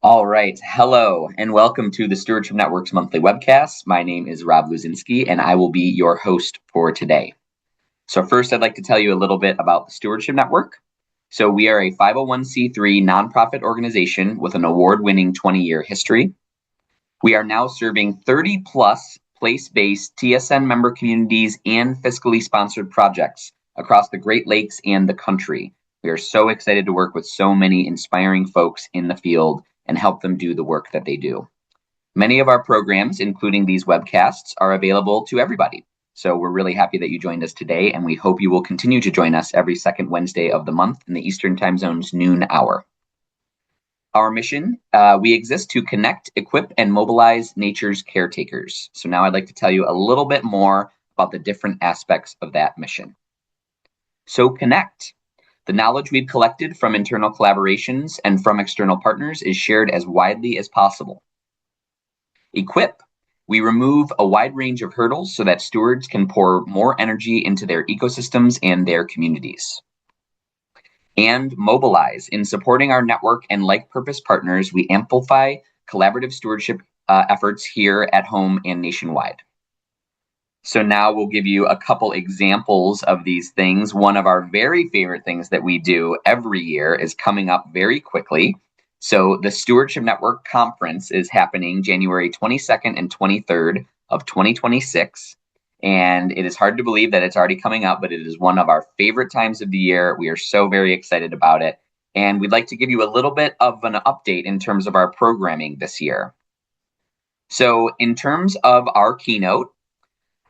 All right. Hello, and welcome to the Stewardship Network's monthly webcast. My name is Rob Luzinski, and I will be your host for today. So first, I'd like to tell you a little bit about the Stewardship Network. So we are a 501c3 nonprofit organization with an award-winning 20-year history. We are now serving 30-plus place-based TSN member communities and fiscally sponsored projects across the Great Lakes and the country. We are so excited to work with so many inspiring folks in the field and help them do the work that they do. Many of our programs, including these webcasts, are available to everybody. So we're really happy that you joined us today, and we hope you will continue to join us every second Wednesday of the month in the Eastern Time Zone's noon hour. Our mission, we exist to connect, equip, and mobilize nature's caretakers. So now I'd like to tell you a little bit more about the different aspects of that mission. So connect. The knowledge we've collected from internal collaborations and from external partners is shared as widely as possible. Equip. We remove a wide range of hurdles so that stewards can pour more energy into their ecosystems and their communities. And mobilize. In supporting our network and like-purpose partners, we amplify collaborative stewardship efforts here at home and nationwide. So now we'll give you a couple examples of these things. One of our very favorite things that we do every year is coming up very quickly. So the Stewardship Network Conference is happening January 22nd and 23rd of 2026. And it is hard to believe that it's already coming up, but it is one of our favorite times of the year. We are so very excited about it. And we'd like to give you a little bit of an update in terms of our programming this year. So in terms of our keynote,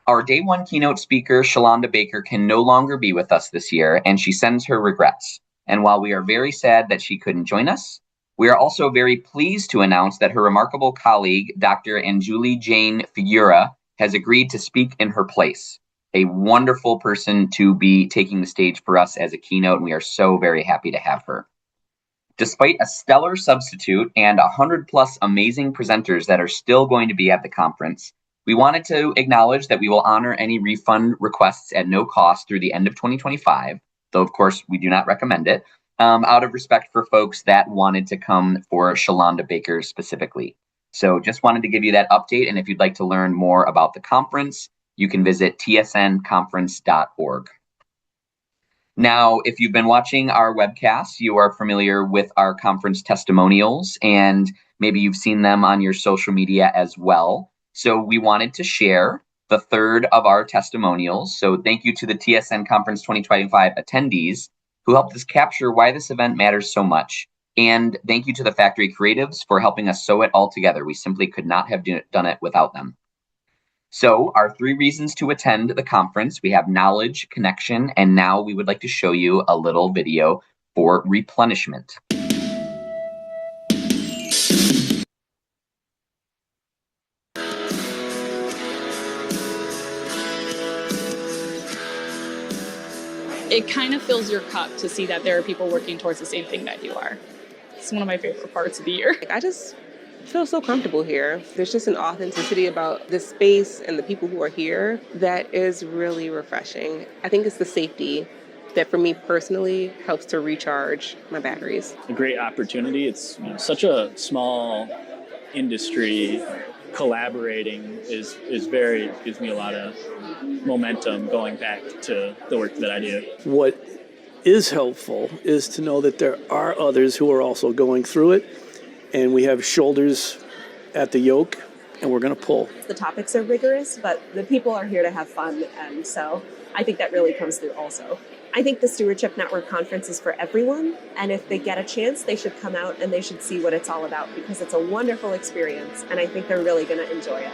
our day one keynote speaker, Shalonda Baker, can no longer be with us this year, and she sends her regrets. And while we are very sad that she couldn't join us, we are also very pleased to announce that her remarkable colleague, Dr. Anjuli Jane Figura, has agreed to speak in her place. A wonderful person to be taking the stage for us as a keynote, and we are so very happy to have her. Despite a stellar substitute and 100-plus amazing presenters that are still going to be at the conference, we wanted to acknowledge that we will honor any refund requests at no cost through the end of 2025, though of course we do not recommend it, out of respect for folks that wanted to come for Shalonda Baker specifically. So just wanted to give you that update, and if you'd like to learn more about the conference, you can visit tsnconference.org. Now, if you've been watching our webcast, you are familiar with our conference testimonials, and maybe you've seen them on your social media as well. So we wanted to share the third of our testimonials. So thank you to the TSN Conference 2025 attendees who helped us capture why this event matters so much. And thank you to the Factory Creatives for helping us sew it all together. We simply could not have done it without them. So our 3 reasons to attend the conference: we have knowledge, connection, and now we would like to show you a little video for replenishment. It kind of fills your cup to see that there are people working towards the same thing that you are. It's one of my favorite parts of the year. I just feel so comfortable here. There's just an authenticity about this space and the people who are here that is really refreshing. I think it's the safety that for me personally helps to recharge my batteries. A great opportunity. It's such a small industry. Collaborating gives me a lot of momentum going back to the work that I do. What is helpful is to know that there are others who are also going through it, and we have shoulders at the yoke, and we're going to pull. The topics are rigorous, but the people are here to have fun, and so I think that really comes through also. I think the Stewardship Network Conference is for everyone, and if they get a chance, they should come out and they should see what it's all about, because it's a wonderful experience, and I think they're really going to enjoy it.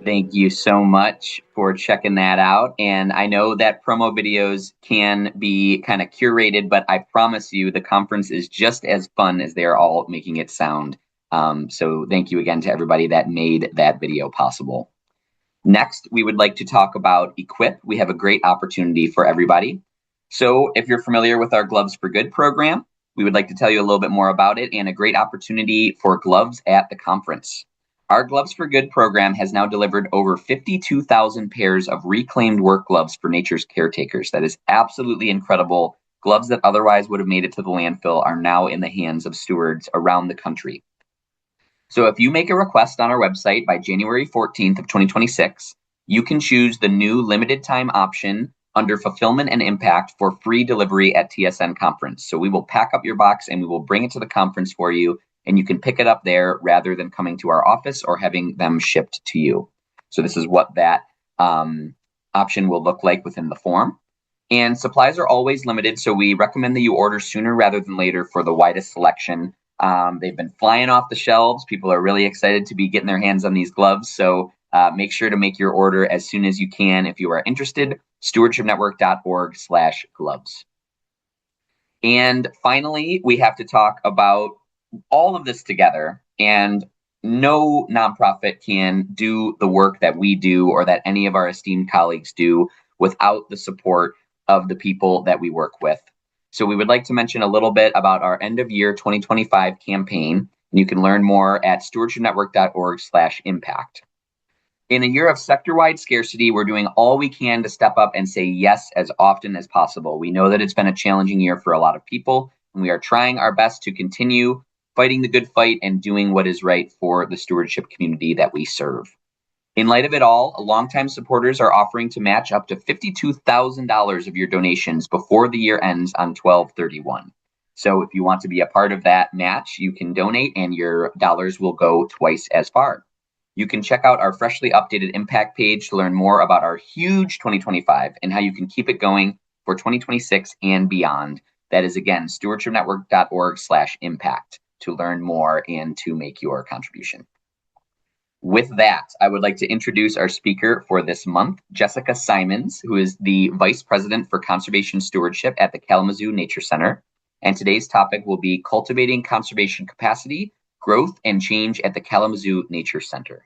Thank you so much for checking that out. And I know that promo videos can be kind of curated, but I promise you the conference is just as fun as they're all making it sound. So thank you again to everybody that made that video possible. Next, we would like to talk about Equip. We have a great opportunity for everybody. So if you're familiar with our Gloves for Good program, we would like to tell you a little bit more about it and a great opportunity for gloves at the conference. Our Gloves for Good program has now delivered over 52,000 pairs of reclaimed work gloves for nature's caretakers. That is absolutely incredible. Gloves that otherwise would have made it to the landfill are now in the hands of stewards around the country. So if you make a request on our website by January 14th of 2026, you can choose the new limited time option under fulfillment and impact for free delivery at TSN conference. So we will pack up your box and we will bring it to the conference for you, and you can pick it up there rather than coming to our office or having them shipped to you. So this is what that option will look like within the form. And supplies are always limited, so we recommend that you order sooner rather than later for the widest selection. They've been flying off the shelves. People are really excited to be getting their hands on these gloves. So make sure to make your order as soon as you can if you are interested. Stewardshipnetwork.org/gloves. And finally, we have to talk about all of this together. And no nonprofit can do the work that we do or that any of our esteemed colleagues do without the support of the people that we work with. So we would like to mention a little bit about our end of year 2025 campaign. And you can learn more at stewardshipnetwork.org/impact. In a year of sector-wide scarcity, we're doing all we can to step up and say yes as often as possible. We know that it's been a challenging year for a lot of people, and we are trying our best to continue fighting the good fight and doing what is right for the stewardship community that we serve. In light of it all, longtime supporters are offering to match up to $52,000 of your donations before the year ends on 12/31. So if you want to be a part of that match, you can donate and your dollars will go twice as far. You can check out our freshly updated impact page to learn more about our huge 2025 and how you can keep it going for 2026 and beyond. That is, again, stewardshipnetwork.org/impact to learn more and to make your contribution. With that, I would like to introduce our speaker for this month, Jessica Simons, who is the Vice President for Conservation Stewardship at the Kalamazoo Nature Center. And today's topic will be Cultivating Conservation Capacity, Growth and Change at the Kalamazoo Nature Center.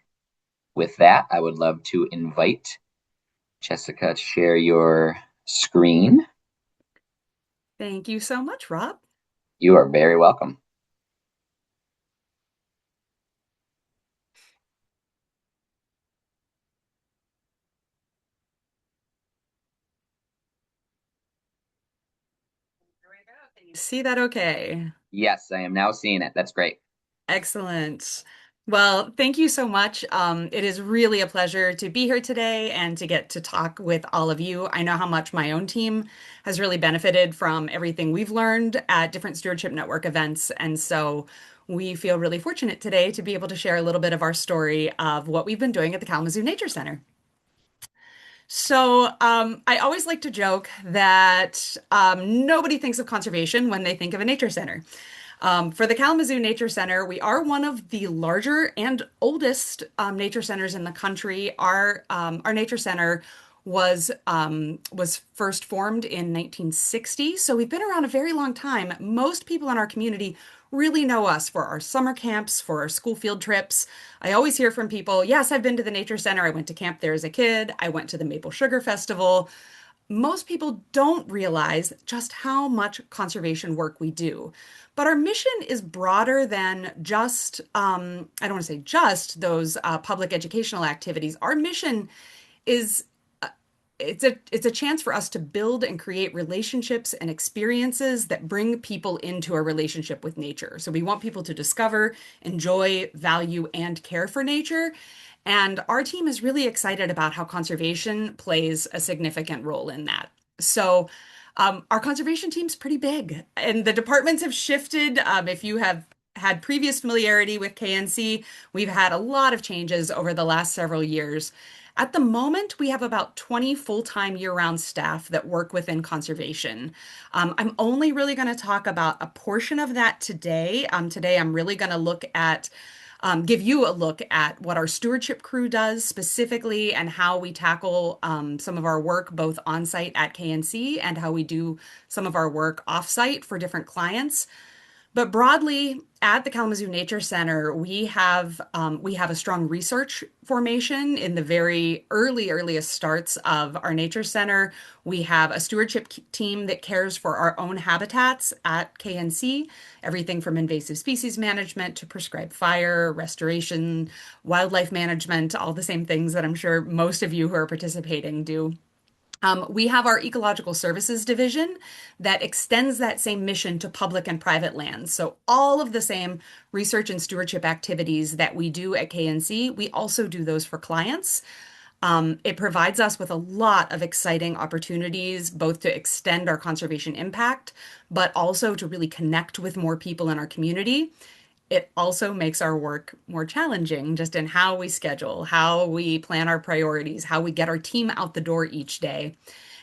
With that, I would love to invite Jessica to share your screen. Thank you so much, Rob. You are very welcome. There we go. Can you see that okay? Yes, I am now seeing it. That's great. Excellent. Well, thank you so much. It is really a pleasure to be here today and to get to talk with all of you. I know how much my own team has really benefited from everything we've learned at different Stewardship Network events. And so we feel really fortunate today to be able to share a little bit of our story of what we've been doing at the Kalamazoo Nature Center. So I always like to joke that nobody thinks of conservation when they think of a nature center. For the Kalamazoo Nature Center, we are one of the larger and oldest nature centers in the country. Our nature center was first formed in 1960, so we've been around a very long time. Most people in our community really know us for our summer camps, for our school field trips. I always hear from people, yes, I've been to the nature center. I went to camp there as a kid. I went to the Maple Sugar Festival. Most people don't realize just how much conservation work we do. But our mission is broader than just, I don't want to say just those public educational activities. Our mission is it's a chance for us to build and create relationships and experiences that bring people into a relationship with nature. So we want people to discover, enjoy, value, and care for nature. And our team is really excited about how conservation plays a significant role in that. So our conservation team's pretty big, and the departments have shifted. If you have had previous familiarity with KNC, we've had a lot of changes over the last several years. At the moment, we have about 20 full-time year-round staff that work within conservation. I'm only really going to talk about a portion of that today. Today, I'm really going to look at give you a look at what our stewardship crew does specifically and how we tackle some of our work both on-site at KNC and how we do some of our work off-site for different clients. But broadly, at the Kalamazoo Nature Center, we have a strong research formation in the very earliest starts of our nature center. We have a stewardship team that cares for our own habitats at KNC, everything from invasive species management to prescribed fire, restoration, wildlife management, all the same things that I'm sure most of you who are participating do. We have our Ecological Services Division that extends that same mission to public and private lands. So, all of the same research and stewardship activities that we do at KNC, we also do those for clients. It provides us with a lot of exciting opportunities, both to extend our conservation impact, but also to really connect with more people in our community. It also makes our work more challenging just in how we schedule, how we plan our priorities, how we get our team out the door each day.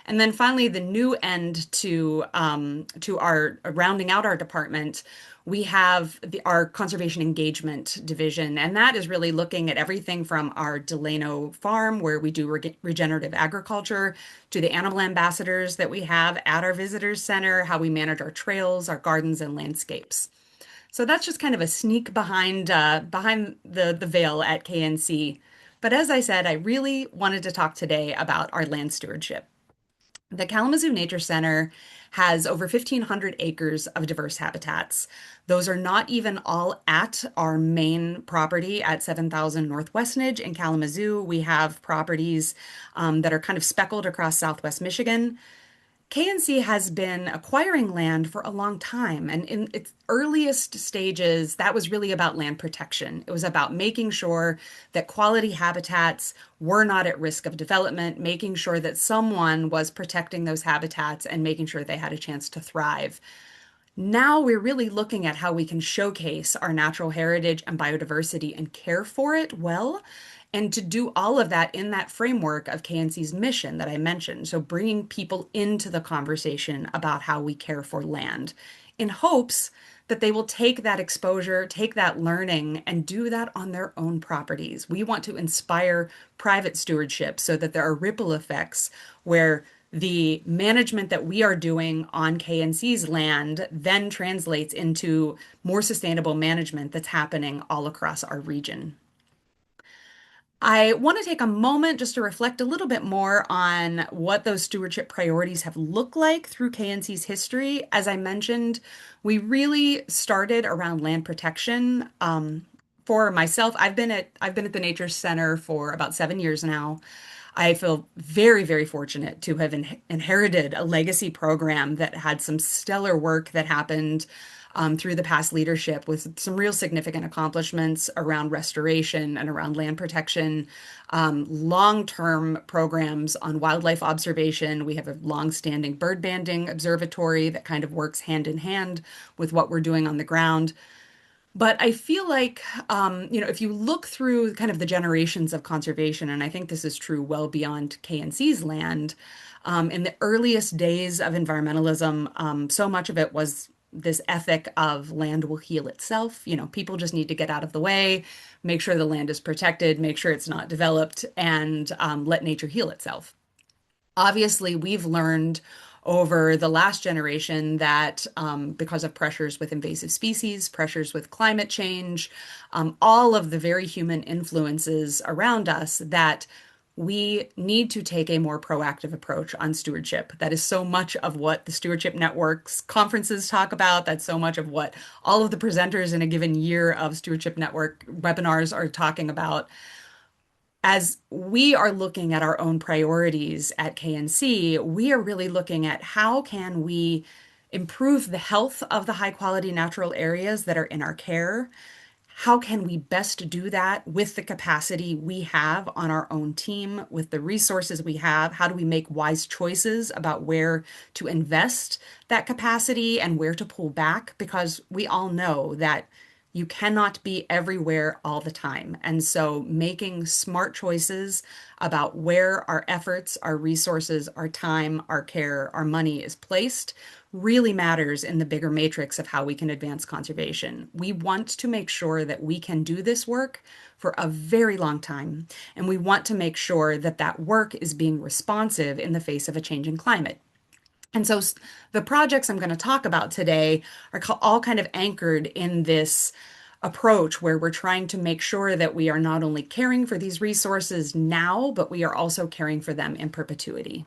And then finally, the new end to our rounding out our department, we have our conservation engagement division, and that is really looking at everything from our Delano farm, where we do regenerative agriculture, to the animal ambassadors that we have at our visitors center, how we manage our trails, our gardens, and landscapes. So that's just kind of a sneak behind the veil at KNC. But as I said, I really wanted to talk today about our land stewardship. The Kalamazoo Nature Center has over 1,500 acres of diverse habitats. Those are not even all at our main property at 7,000 North Westnedge in Kalamazoo. We have properties that are kind of speckled across Southwest Michigan. KNC has been acquiring land for a long time. And in its earliest stages, that was really about land protection. It was about making sure that quality habitats were not at risk of development, making sure that someone was protecting those habitats and making sure they had a chance to thrive. Now we're really looking at how we can showcase our natural heritage and biodiversity and care for it well. And to do all of that in that framework of KNC's mission that I mentioned. So bringing people into the conversation about how we care for land in hopes that they will take that exposure, take that learning, and do that on their own properties. We want to inspire private stewardship so that there are ripple effects where the management that we are doing on KNC's land then translates into more sustainable management that's happening all across our region. I want to take a moment just to reflect a little bit more on what those stewardship priorities have looked like through KNC's history. As I mentioned, we really started around land protection. For myself, I've been at the Nature Center for about 7 years now. I feel very fortunate to have inherited a legacy program that had some stellar work that happened through the past leadership with some real significant accomplishments around restoration and around land protection, long-term programs on wildlife observation. We have a long-standing bird banding observatory that kind of works hand in hand with what we're doing on the ground. But I feel like, if you look through kind of the generations of conservation, and I think this is true well beyond KNC's land, in the earliest days of environmentalism, so much of it was this ethic of land will heal itself. People just need to get out of the way, make sure the land is protected, make sure it's not developed, and let nature heal itself. Obviously, we've learned over the last generation that because of pressures with invasive species, pressures with climate change, all of the very human influences around us, that we need to take a more proactive approach on stewardship. That is so much of what the Stewardship Network's conferences talk about. That's so much of what all of the presenters in a given year of Stewardship Network webinars are talking about. As we are looking at our own priorities at KNC, we are really looking at how can we improve the health of the high quality natural areas that are in our care. How can we best do that with the capacity we have on our own team, with the resources we have? How do we make wise choices about where to invest that capacity and where to pull back? Because we all know that you cannot be everywhere all the time. And so making smart choices about where our efforts, our resources, our time, our care, our money is placed really matters in the bigger matrix of how we can advance conservation. We want to make sure that we can do this work for a very long time. And we want to make sure that that work is being responsive in the face of a changing climate. And so the projects I'm going to talk about today are all kind of anchored in this approach where we're trying to make sure that we are not only caring for these resources now, but we are also caring for them in perpetuity.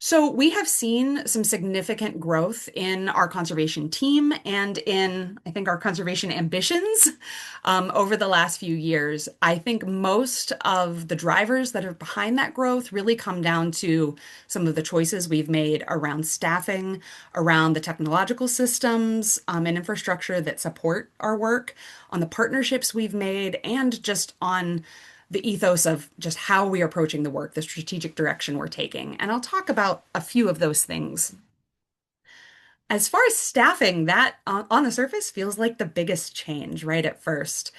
So we have seen some significant growth in our conservation team and in, I think, our conservation ambitions over the last few years. I think most of the drivers that are behind that growth really come down to some of the choices we've made around staffing, around the technological systems and infrastructure that support our work, on the partnerships we've made, and just on the ethos of just how we are approaching the work, the strategic direction we're taking. And I'll talk about a few of those things. As far as staffing, that on the surface feels like the biggest change right at first.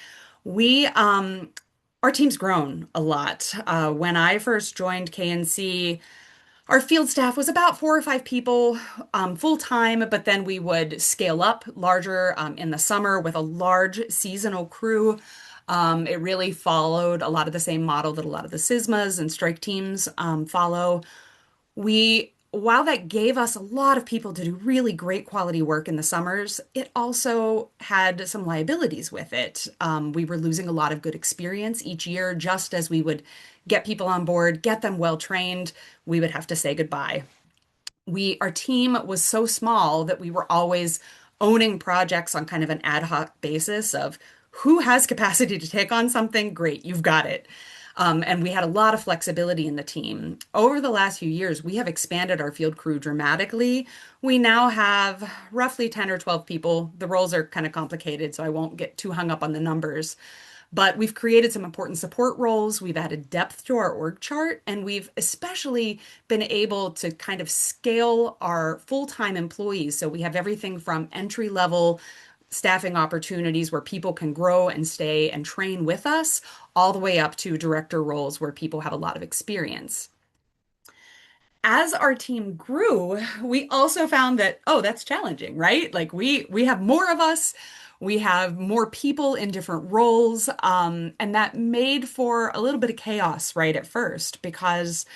We, our team's grown a lot. When I first joined KNC, our field staff was about 4 or 5 people full time, but then we would scale up larger in the summer with a large seasonal crew. It really followed a lot of the same model that a lot of the SISMAs and strike teams follow. While that gave us a lot of people to do really great quality work in the summers, it also had some liabilities with it. We were losing a lot of good experience each year, just as we would get people on board, get them well trained, we would have to say goodbye. Our team was so small that we were always owning projects on kind of an ad hoc basis of who has capacity to take on something? Great, you've got it. And we had a lot of flexibility in the team. Over the last few years, we have expanded our field crew dramatically. We now have roughly 10 or 12 people. The roles are kind of complicated, so I won't get too hung up on the numbers. But we've created some important support roles. We've added depth to our org chart, and we've especially been able to kind of scale our full-time employees. So we have everything from entry level staffing opportunities where people can grow and stay and train with us, all the way up to director roles where people have a lot of experience. As our team grew, we also found that, oh, that's challenging, right? Like we have more of us, we have more people in different roles, and that made for a little bit of chaos right at first because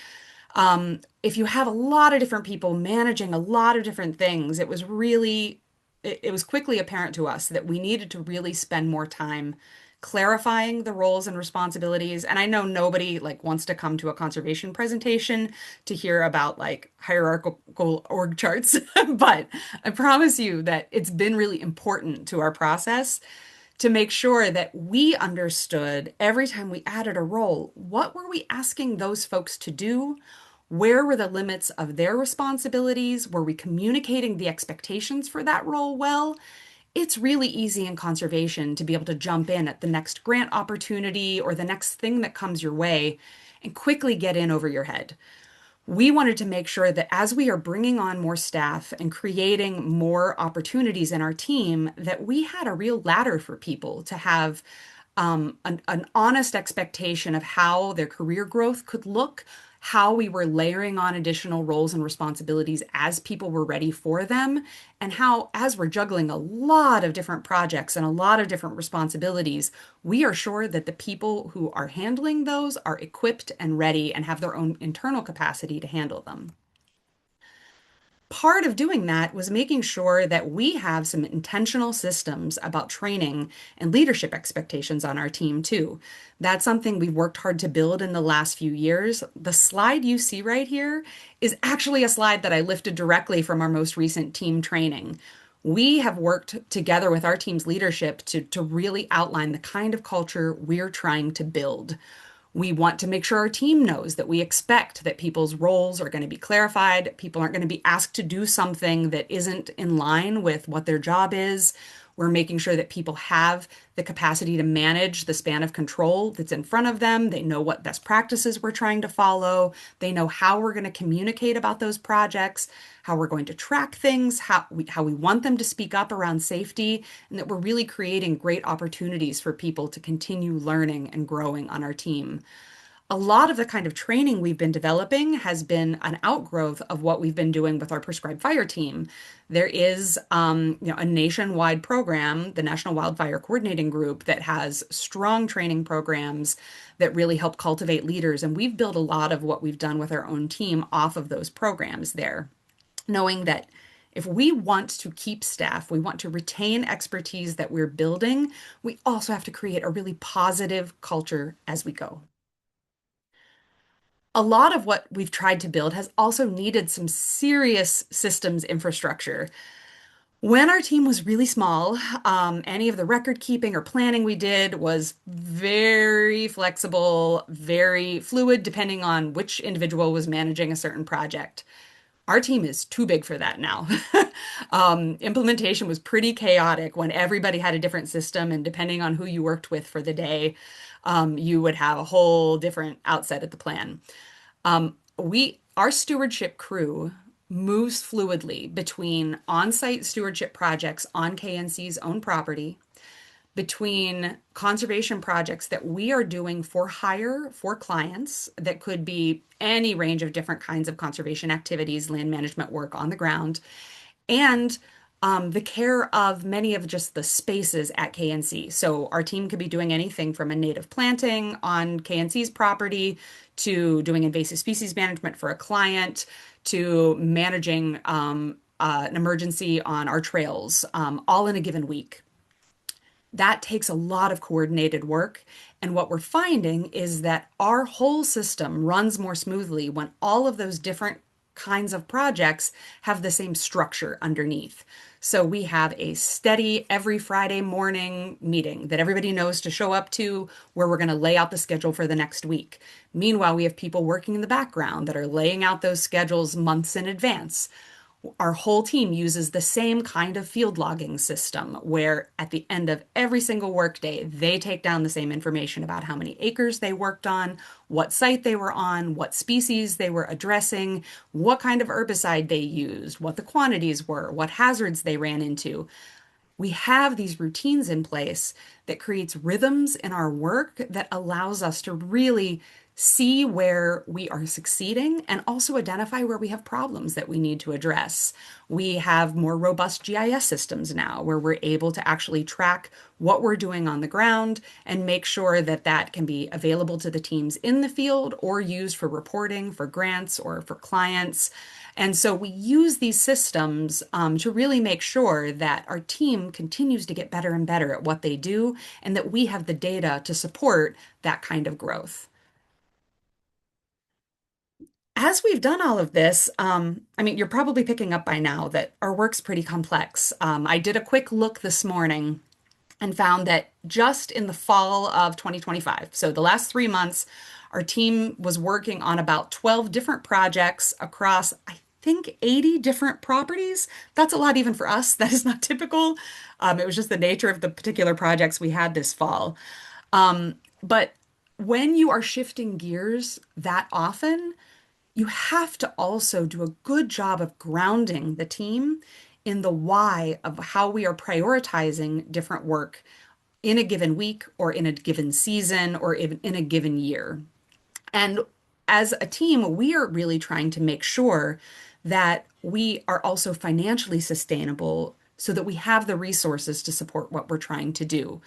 if you have a lot of different people managing a lot of different things, it was quickly apparent to us that we needed to really spend more time clarifying the roles and responsibilities. And I know nobody like wants to come to a conservation presentation to hear about like hierarchical org charts, but I promise you that it's been really important to our process to make sure that we understood every time we added a role, what were we asking those folks to do? Where were the limits of their responsibilities? Were we communicating the expectations for that role well? It's really easy in conservation to be able to jump in at the next grant opportunity or the next thing that comes your way and quickly get in over your head. We wanted to make sure that as we are bringing on more staff and creating more opportunities in our team, that we had a real ladder for people to have an honest expectation of how their career growth could look, how we were layering on additional roles and responsibilities as people were ready for them, and how, as we're juggling a lot of different projects and a lot of different responsibilities, we are sure that the people who are handling those are equipped and ready and have their own internal capacity to handle them. Part of doing that was making sure that we have some intentional systems about training and leadership expectations on our team, too. That's something we've worked hard to build in the last few years. The slide you see right here is actually a slide that I lifted directly from our most recent team training. We have worked together with our team's leadership to really outline the kind of culture we're trying to build. We want to make sure our team knows that we expect that people's roles are going to be clarified. People aren't going to be asked to do something that isn't in line with what their job is. We're making sure that people have the capacity to manage the span of control that's in front of them. They know what best practices we're trying to follow. They know how we're going to communicate about those projects, how we're going to track things, how we want them to speak up around safety, and that we're really creating great opportunities for people to continue learning and growing on our team. A lot of the kind of training we've been developing has been an outgrowth of what we've been doing with our prescribed fire team. There is, a nationwide program, the National Wildfire Coordinating Group, that has strong training programs that really help cultivate leaders. And we've built a lot of what we've done with our own team off of those programs there, knowing that if we want to keep staff, we want to retain expertise that we're building, we also have to create a really positive culture as we go. A lot of what we've tried to build has also needed some serious systems infrastructure. When our team was really small, any of the record keeping or planning we did was very flexible, very fluid, depending on which individual was managing a certain project. Our team is too big for that now. Implementation was pretty chaotic when everybody had a different system, and depending on who you worked with for the day, you would have a whole different outset at the plan. Our stewardship crew moves fluidly between on-site stewardship projects on KNC's own property, between conservation projects that we are doing for hire for clients that could be any range of different kinds of conservation activities, land management work on the ground, and the care of many of just the spaces at KNC. So our team could be doing anything from a native planting on KNC's property to doing invasive species management for a client to managing an emergency on our trails, all in a given week. That takes a lot of coordinated work. And what we're finding is that our whole system runs more smoothly when all of those different kinds of projects have the same structure underneath. So we have a steady every Friday morning meeting that everybody knows to show up to, where we're going to lay out the schedule for the next week. Meanwhile, we have people working in the background that are laying out those schedules months in advance. Our whole team uses the same kind of field logging system where at the end of every single workday, they take down the same information about how many acres they worked on, what site they were on, what species they were addressing, what kind of herbicide they used, what the quantities were, what hazards they ran into. We have these routines in place that creates rhythms in our work that allows us to really see where we are succeeding and also identify where we have problems that we need to address. We have more robust GIS systems now where we're able to actually track what we're doing on the ground and make sure that that can be available to the teams in the field or used for reporting, for grants, or for clients. And so we use these systems to really make sure that our team continues to get better and better at what they do and that we have the data to support that kind of growth. As we've done all of this, you're probably picking up by now that our work's pretty complex. I did a quick look this morning and found that just in the fall of 2025, so the last 3 months, our team was working on about 12 different projects across, I think, 80 different properties. That's a lot even for us. That is not typical. It was just the nature of the particular projects we had this fall. But when you are shifting gears that often, you have to also do a good job of grounding the team in the why of how we are prioritizing different work in a given week or in a given season or in a given year. And as a team, we are really trying to make sure that we are also financially sustainable so that we have the resources to support what we're trying to do.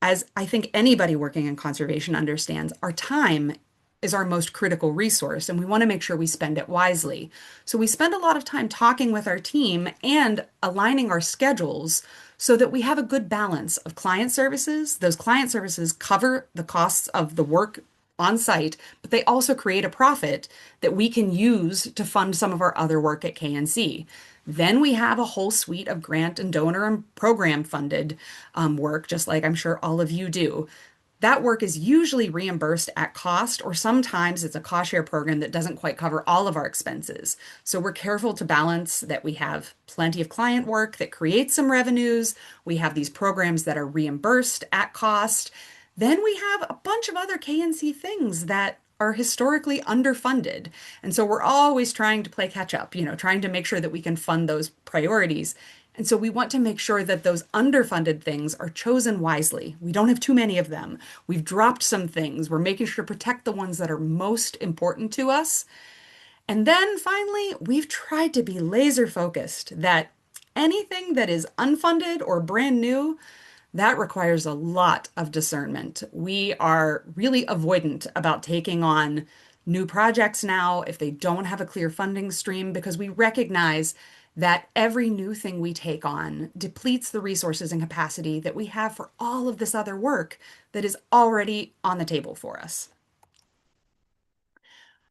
As I think anybody working in conservation understands, our time is our most critical resource, and we want to make sure we spend it wisely. So we spend a lot of time talking with our team and aligning our schedules so that we have a good balance of client services. Those client services cover the costs of the work on site, but they also create a profit that we can use to fund some of our other work at KNC. Then we have a whole suite of grant and donor and program funded work, just like I'm sure all of you do. That work is usually reimbursed at cost, or sometimes it's a cost share program that doesn't quite cover all of our expenses. So we're careful to balance that we have plenty of client work that creates some revenues. We have these programs that are reimbursed at cost. Then we have a bunch of other KNC things that are historically underfunded. And so we're always trying to play catch up, trying to make sure that we can fund those priorities. And so we want to make sure that those underfunded things are chosen wisely. We don't have too many of them. We've dropped some things. We're making sure to protect the ones that are most important to us. And then finally, we've tried to be laser focused that anything that is unfunded or brand new, that requires a lot of discernment. We are really avoidant about taking on new projects now if they don't have a clear funding stream because we recognize that every new thing we take on depletes the resources and capacity that we have for all of this other work that is already on the table for us.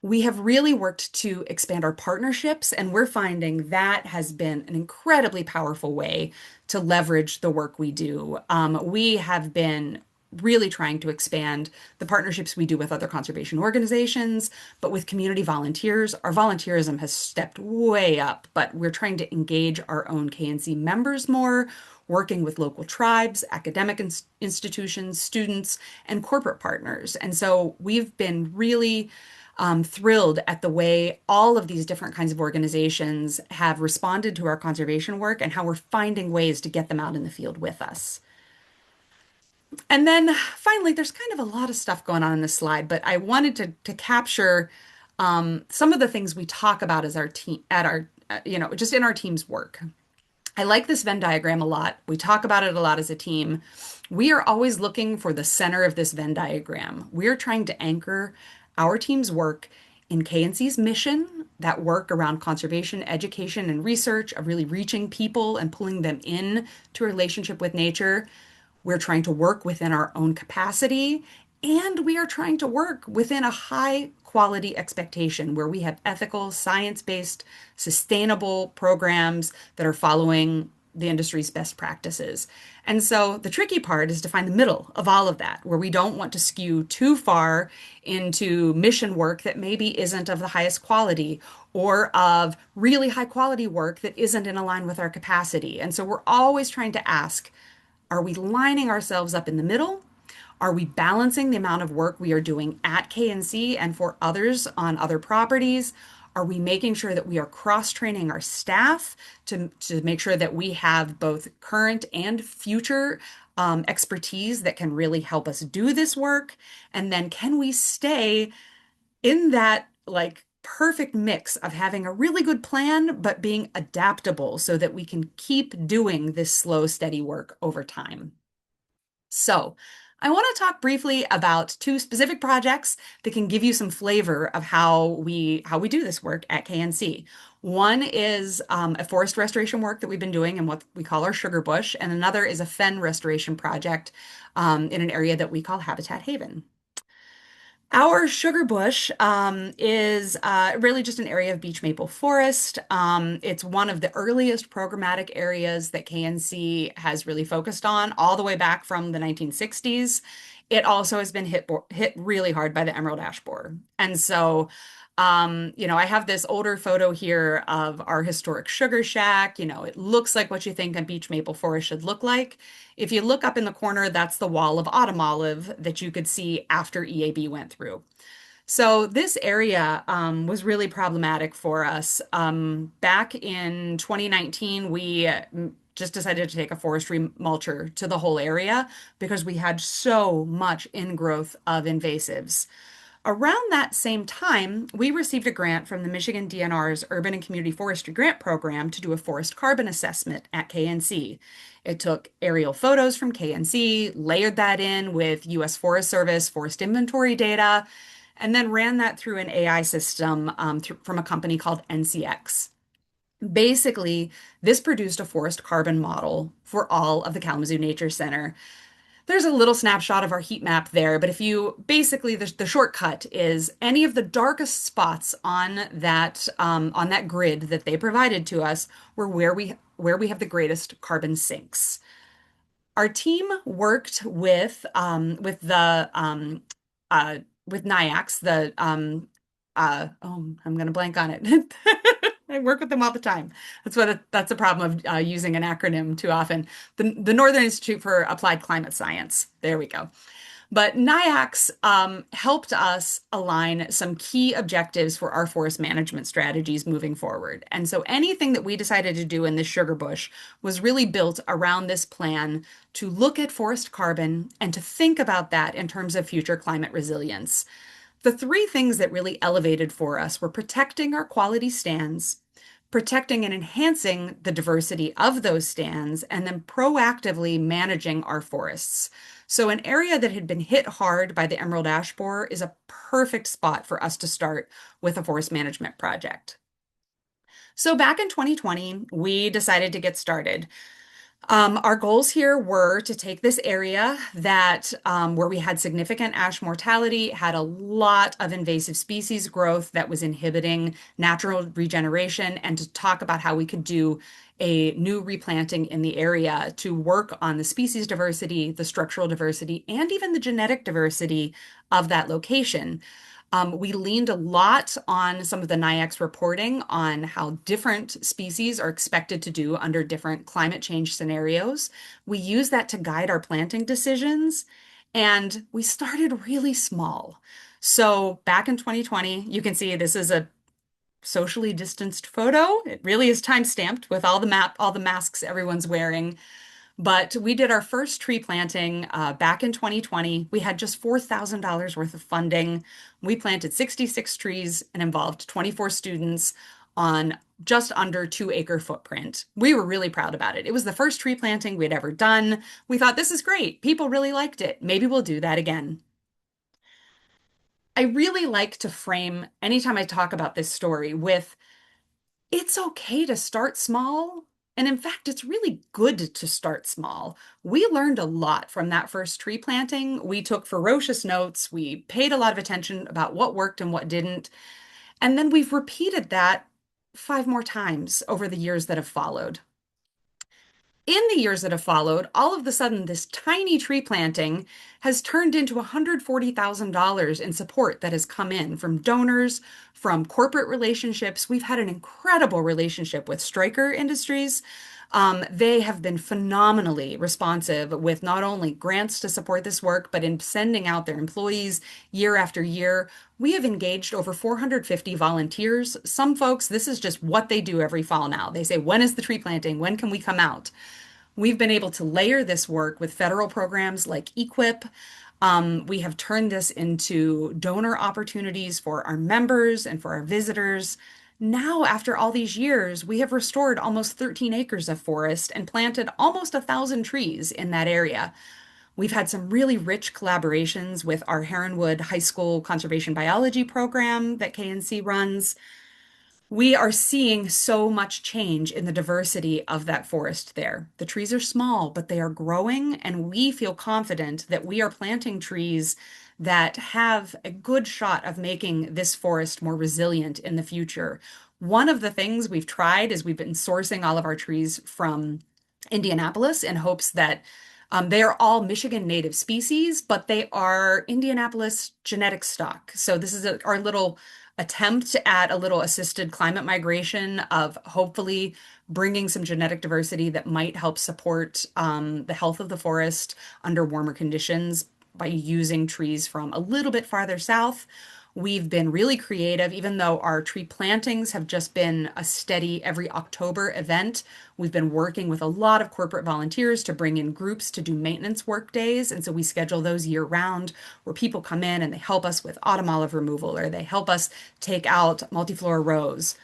We have really worked to expand our partnerships, and we're finding that has been an incredibly powerful way to leverage the work we do. We have been really trying to expand the partnerships we do with other conservation organizations, but with community volunteers. Our volunteerism has stepped way up, but we're trying to engage our own KNC members more, working with local tribes, academic institutions, students, and corporate partners. And so we've been really thrilled at the way all of these different kinds of organizations have responded to our conservation work and how we're finding ways to get them out in the field with us. And then finally, there's kind of a lot of stuff going on in this slide, but I wanted to capture some of the things we talk about as our team at our, just in our team's work. I like this Venn diagram a lot. We talk about it a lot as a team. We are always looking for the center of this Venn diagram. We're trying to anchor our team's work in KNC's mission, that work around conservation, education, and research, of really reaching people and pulling them in to a relationship with nature. We're trying to work within our own capacity, and we are trying to work within a high quality expectation where we have ethical, science-based, sustainable programs that are following the industry's best practices. And so the tricky part is to find the middle of all of that, where we don't want to skew too far into mission work that maybe isn't of the highest quality or of really high quality work that isn't in line with our capacity. And so we're always trying to ask, are we lining ourselves up in the middle? Are we balancing the amount of work we are doing at KNC and for others on other properties? Are we making sure that we are cross-training our staff to make sure that we have both current and future expertise that can really help us do this work? And then can we stay in that like perfect mix of having a really good plan, but being adaptable so that we can keep doing this slow, steady work over time? So I want to talk briefly about two specific projects that can give you some flavor of how we do this work at KNC. One is a forest restoration work that we've been doing in what we call our sugar bush, and another is a fen restoration project in an area that we call Habitat Haven. Our sugar bush is really just an area of beech maple forest. It's one of the earliest programmatic areas that KNC has really focused on, all the way back from the 1960s. It also has been hit really hard by the emerald ash borer. And so, I have this older photo here of our historic sugar shack. It looks like what you think a beech maple forest should look like. If you look up in the corner, that's the wall of autumn olive that you could see after EAB went through. So this area was really problematic for us. Back in 2019, we just decided to take a forestry mulcher to the whole area because we had so much ingrowth of invasives. Around that same time, we received a grant from the Michigan DNR's Urban and Community Forestry Grant Program to do a forest carbon assessment at KNC. It took aerial photos from KNC, layered that in with U.S. Forest Service forest inventory data, and then ran that through an AI system from a company called NCX. Basically, this produced a forest carbon model for all of the Kalamazoo Nature Center. There's a little snapshot of our heat map there, but if you basically the shortcut is any of the darkest spots on that grid that they provided to us were where we have the greatest carbon sinks. Our team worked with NIAX, I'm going to blank on it. I work with them all the time. That's a problem of using an acronym too often. The Northern Institute for Applied Climate Science. There we go. But NIACS helped us align some key objectives for our forest management strategies moving forward. And so anything that we decided to do in this sugar bush was really built around this plan to look at forest carbon and to think about that in terms of future climate resilience. The three things that really elevated for us were protecting our quality stands, protecting and enhancing the diversity of those stands, and then proactively managing our forests. So, an area that had been hit hard by the emerald ash borer is a perfect spot for us to start with a forest management project. So, back in 2020, we decided to get started. Our goals here were to take this area that where we had significant ash mortality, had a lot of invasive species growth that was inhibiting natural regeneration, and to talk about how we could do a new replanting in the area to work on the species diversity, the structural diversity, and even the genetic diversity of that location. We leaned a lot on some of the NIACS reporting on how different species are expected to do under different climate change scenarios. We use that to guide our planting decisions, and we started really small. So back in 2020, you can see this is a socially distanced photo. It really is time stamped with all the masks everyone's wearing. But we did our first tree planting back in 2020. We had just $4,000 worth of funding. We planted 66 trees and involved 24 students on just under 2 acre footprint. We were really proud about it. It was the first tree planting we had ever done. We thought, this is great. People really liked it. Maybe we'll do that again. I really like to frame anytime I talk about this story with it's okay to start small. And in fact, it's really good to start small. We learned a lot from that first tree planting. We took ferocious notes. We paid a lot of attention about what worked and what didn't. And then we've repeated that 5 more times over the years that have followed. In the years that have followed, all of a sudden, this tiny tree planting has turned into $140,000 in support that has come in from donors, from corporate relationships. We've had an incredible relationship with Stryker Industries. They have been phenomenally responsive with not only grants to support this work, but in sending out their employees year after year. We have engaged over 450 volunteers. Some folks, this is just what they do every fall now. They say, when is the tree planting? When can we come out? We've been able to layer this work with federal programs like EQIP. We have turned this into donor opportunities for our members and for our visitors. Now, after all these years, we have restored almost 13 acres of forest and planted almost 1,000 trees in that area. We've had some really rich collaborations with our Heronwood High School Conservation Biology program that KNC runs. We are seeing so much change in the diversity of that forest there. The trees are small, but they are growing, and we feel confident that we are planting trees that have a good shot of making this forest more resilient in the future. One of the things we've tried is we've been sourcing all of our trees from Indianapolis in hopes that they are all Michigan native species, but they are Indianapolis genetic stock. So this is our little attempt at a little assisted climate migration of hopefully bringing some genetic diversity that might help support the health of the forest under warmer conditions by using trees from a little bit farther south. We've been really creative, even though our tree plantings have just been a steady every October event. We've been working with a lot of corporate volunteers to bring in groups to do maintenance work days. And so we schedule those year round where people come in and they help us with autumn olive removal or they help us take out multiflora rose.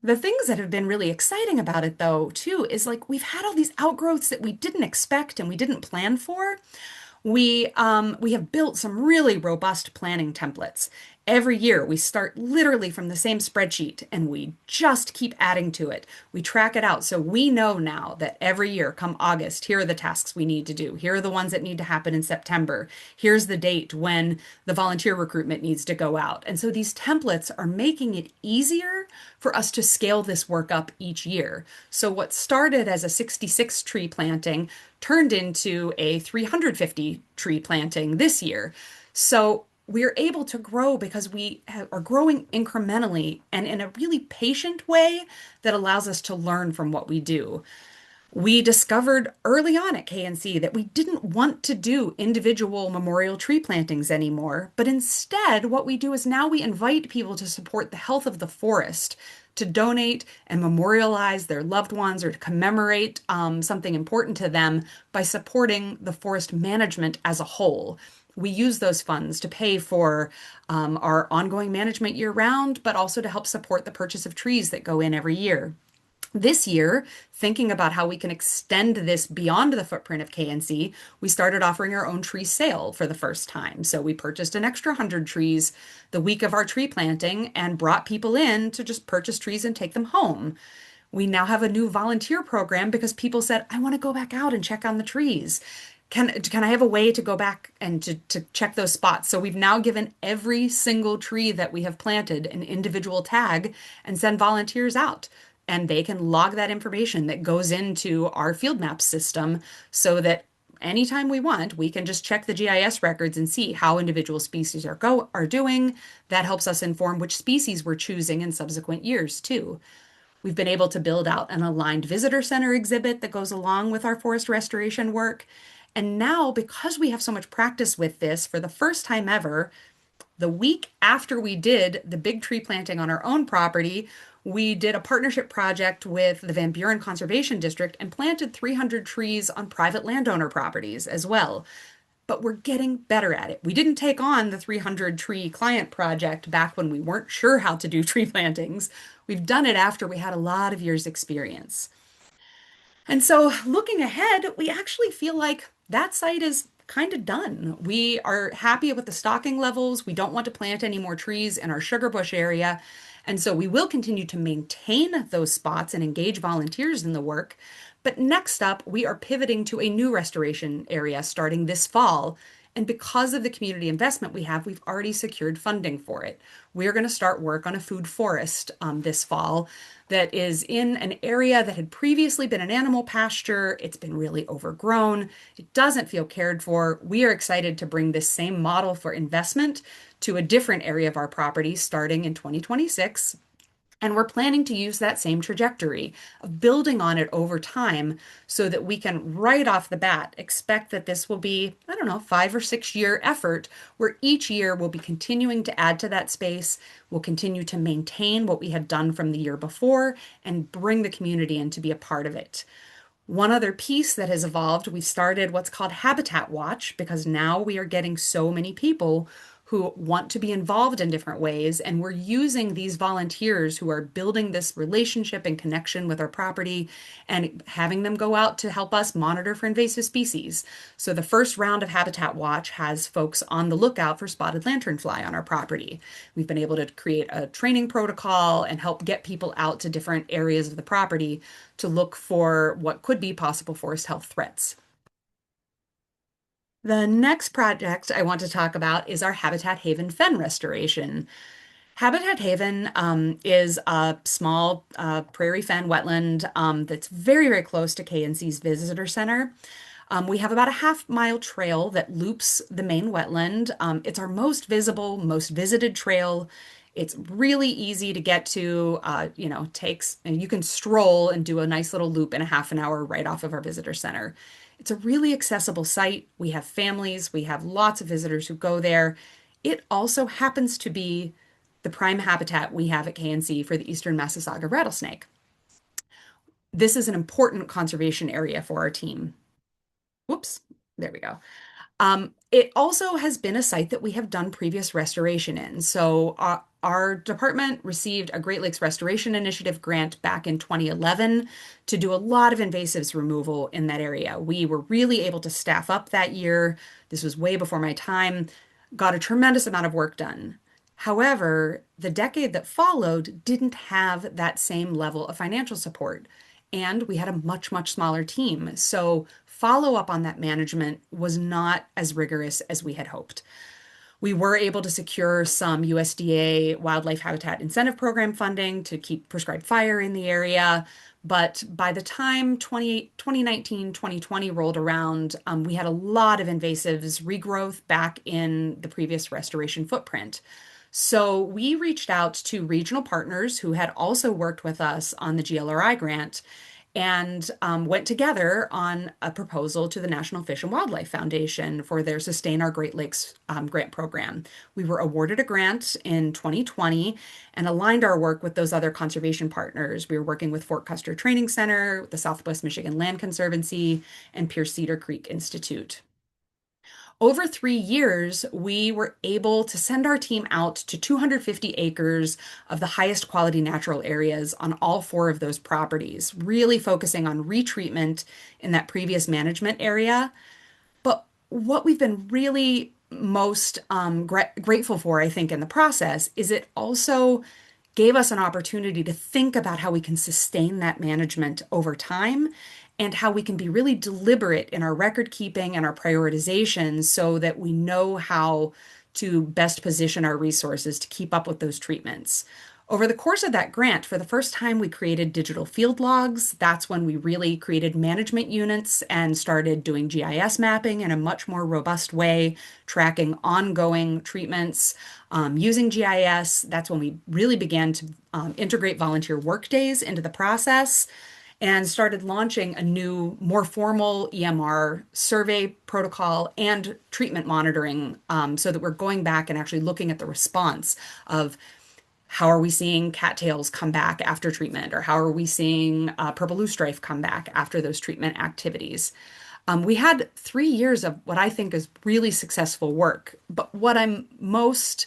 The things that have been really exciting about it, though, too, is like we've had all these outgrowths that we didn't expect and we didn't plan for. We have built some really robust planning templates. Every year, we start literally from the same spreadsheet and we just keep adding to it. We track it out. So we know now that every year, come August, here are the tasks we need to do. Here are the ones that need to happen in September. Here's the date when the volunteer recruitment needs to go out. And so these templates are making it easier for us to scale this work up each year. So what started as a 66 tree planting turned into a 350 tree planting this year. So we're able to grow because we are growing incrementally and in a really patient way that allows us to learn from what we do. We discovered early on at KNC that we didn't want to do individual memorial tree plantings anymore, but instead, what we do is now we invite people to support the health of the forest, to donate and memorialize their loved ones or to commemorate something important to them by supporting the forest management as a whole. We use those funds to pay for our ongoing management year round, but also to help support the purchase of trees that go in every year. This year, thinking about how we can extend this beyond the footprint of KNC, we started offering our own tree sale for the first time. So we purchased an extra 100 trees the week of our tree planting and brought people in to just purchase trees and take them home. We now have a new volunteer program because people said, I want to go back out and check on the trees. Can I have a way to go back and to check those spots? So we've now given every single tree that we have planted an individual tag and send volunteers out. And they can log that information that goes into our field map system so that anytime we want, we can just check the GIS records and see how individual species are doing. That helps us inform which species we're choosing in subsequent years too. We've been able to build out an aligned visitor center exhibit that goes along with our forest restoration work. And now, because we have so much practice with this, for the first time ever, the week after we did the big tree planting on our own property, we did a partnership project with the Van Buren Conservation District and planted 300 trees on private landowner properties as well. But we're getting better at it. We didn't take on the 300 tree client project back when we weren't sure how to do tree plantings. We've done it after we had a lot of years' experience. And so looking ahead, we actually feel like that site is kind of done. We are happy with the stocking levels. We don't want to plant any more trees in our sugar bush area. And so we will continue to maintain those spots and engage volunteers in the work. But next up, we are pivoting to a new restoration area starting this fall. And because of the community investment we have, we've already secured funding for it. We're going to start work on a food forest this fall that is in an area that had previously been an animal pasture. It's been really overgrown. It doesn't feel cared for. We are excited to bring this same model for investment to a different area of our property starting in 2026. And we're planning to use that same trajectory of building on it over time so that we can, right off the bat, expect that this will be, I don't know, 5 or 6 year effort where each year we'll be continuing to add to that space. We'll continue to maintain what we had done from the year before and bring the community in to be a part of it. One other piece that has evolved, we've started what's called Habitat Watch because now we are getting so many people who want to be involved in different ways. And we're using these volunteers who are building this relationship and connection with our property and having them go out to help us monitor for invasive species. So the first round of Habitat Watch has folks on the lookout for spotted lanternfly on our property. We've been able to create a training protocol and help get people out to different areas of the property to look for what could be possible forest health threats. The next project I want to talk about is our Habitat Haven fen restoration. Habitat Haven is a small prairie fen wetland that's very, very close to KNC's visitor center. We have about a half-mile trail that loops the main wetland. It's our most visible, most visited trail. It's really easy to get to, takes, and you can stroll and do a nice little loop in a half an hour right off of our visitor center. It's a really accessible site. We have families, we have lots of visitors who go there. It also happens to be the prime habitat we have at KNC for the eastern Massasauga rattlesnake. This is an important conservation area for our team. Whoops, there we go. It also has been a site that we have done previous restoration in. So our department received a Great Lakes Restoration Initiative grant back in 2011 to do a lot of invasives removal in that area. We were really able to staff up that year. This was way before my time, got a tremendous amount of work done. However, the decade that followed didn't have that same level of financial support. And we had a much, much smaller team. So follow up on that management was not as rigorous as we had hoped. We were able to secure some USDA Wildlife Habitat Incentive Program funding to keep prescribed fire in the area. But by the time 2019, 2020 rolled around, we had a lot of invasives regrowth back in the previous restoration footprint. So we reached out to regional partners who had also worked with us on the GLRI grant and went together on a proposal to the National Fish and Wildlife Foundation for their Sustain Our Great Lakes grant program. We were awarded a grant in 2020 and aligned our work with those other conservation partners. We were working with Fort Custer Training Center, the Southwest Michigan Land Conservancy, and Pierce Cedar Creek Institute. Over 3 years, we were able to send our team out to 250 acres of the highest quality natural areas on all 4 of those properties, really focusing on retreatment in that previous management area. But what we've been really most grateful for, I think, in the process is it also gave us an opportunity to think about how we can sustain that management over time and how we can be really deliberate in our record keeping and our prioritization so that we know how to best position our resources to keep up with those treatments. Over the course of that grant, for the first time, we created digital field logs. That's when we really created management units and started doing GIS mapping in a much more robust way, tracking ongoing treatments using GIS. That's when we really began to integrate volunteer work days into the process and started launching a new, more formal EMR survey protocol and treatment monitoring so that we're going back and actually looking at the response of how are we seeing cattails come back after treatment, or how are we seeing purple loosestrife come back after those treatment activities. We had 3 years of what I think is really successful work, but what I'm most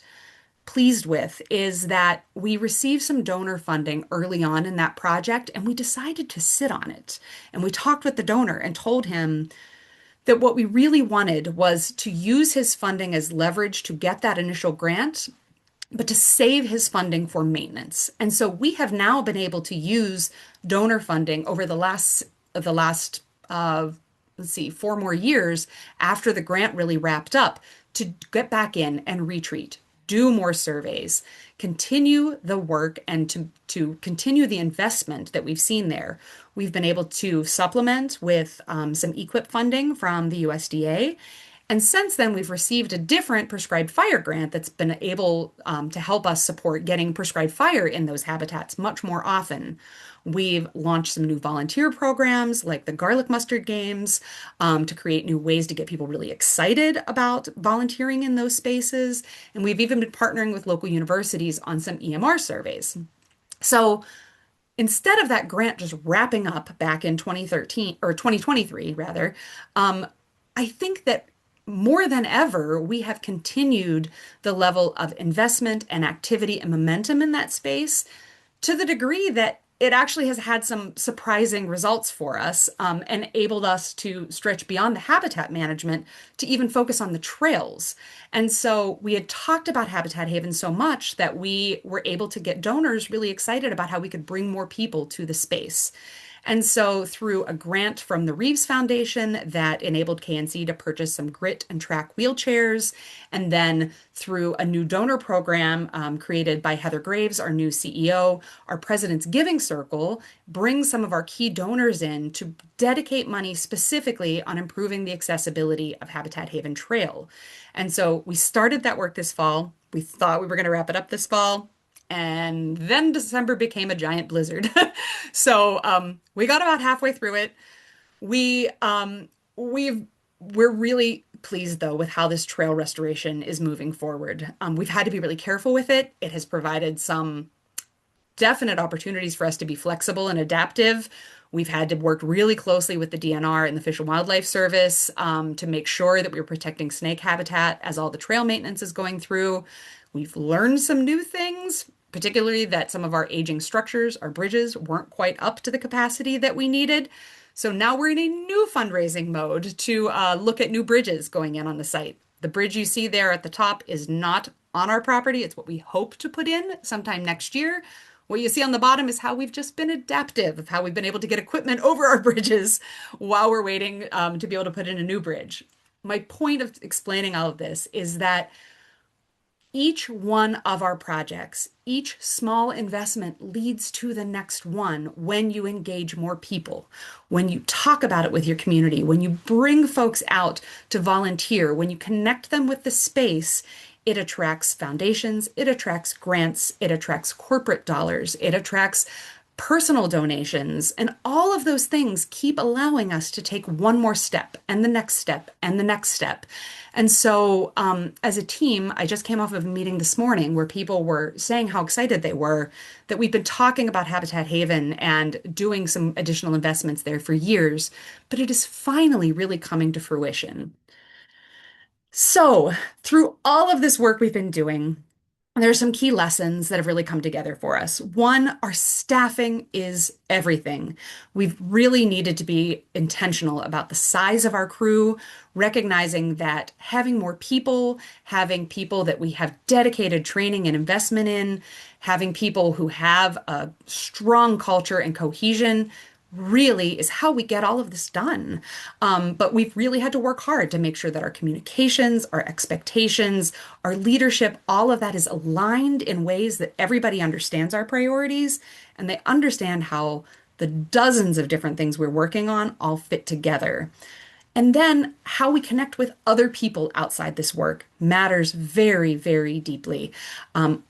pleased with is that we received some donor funding early on in that project and we decided to sit on it. And we talked with the donor and told him that what we really wanted was to use his funding as leverage to get that initial grant, but to save his funding for maintenance. And so we have now been able to use donor funding over the last let's see, 4 more years after the grant really wrapped up to get back in and retreat, do more surveys, continue the work, and to continue the investment that we've seen there. We've been able to supplement with some EQIP funding from the USDA. And since then, we've received a different prescribed fire grant that's been able to help us support getting prescribed fire in those habitats much more often. We've launched some new volunteer programs like the Garlic Mustard Games to create new ways to get people really excited about volunteering in those spaces. And we've even been partnering with local universities on some EMR surveys. So instead of that grant just wrapping up back in 2013 or 2023 rather, I think that more than ever, we have continued the level of investment and activity and momentum in that space to the degree that it actually has had some surprising results for us and enabled us to stretch beyond the habitat management to even focus on the trails. And so we had talked about Habitat Haven so much that we were able to get donors really excited about how we could bring more people to the space. And so through a grant from the Reeves Foundation that enabled KNC to purchase some grit and track wheelchairs, and then through a new donor program created by Heather Graves, our new CEO, our President's Giving Circle brings some of our key donors in to dedicate money specifically on improving the accessibility of Habitat Haven Trail. And so we started that work this fall. We thought we were going to wrap it up this fall. And then December became a giant blizzard. So we got about halfway through it. We're really pleased though with how this trail restoration is moving forward. We've had to be really careful with it. It has provided some definite opportunities for us to be flexible and adaptive. We've had to work really closely with the DNR and the Fish and Wildlife Service to make sure that we're protecting snake habitat as all the trail maintenance is going through. We've learned some new things, particularly that some of our aging structures, our bridges, weren't quite up to the capacity that we needed. So now we're in a new fundraising mode to look at new bridges going in on the site. The bridge you see there at the top is not on our property. It's what we hope to put in sometime next year. What you see on the bottom is how we've just been adaptive, of how we've been able to get equipment over our bridges while we're waiting to be able to put in a new bridge. My point of explaining all of this is that each one of our projects, each small investment leads to the next one when you engage more people, when you talk about it with your community, when you bring folks out to volunteer, when you connect them with the space. It attracts foundations, it attracts grants, it attracts corporate dollars, it attracts personal donations, and all of those things keep allowing us to take one more step and the next step and the next step. And so, as a team, I just came off of a meeting this morning where people were saying how excited they were that we've been talking about Habitat Haven and doing some additional investments there for years, but it is finally really coming to fruition. So, through all of this work we've been doing, there are some key lessons that have really come together for us. One, our staffing is everything. We've really needed to be intentional about the size of our crew, recognizing that having people that we have dedicated training and investment in, having people who have a strong culture and cohesion really is how we get all of this done. But we've really had to work hard to make sure that our communications, our expectations, our leadership, all of that is aligned in ways that everybody understands our priorities and they understand how the dozens of different things we're working on all fit together. And then how we connect with other people outside this work matters very, very deeply.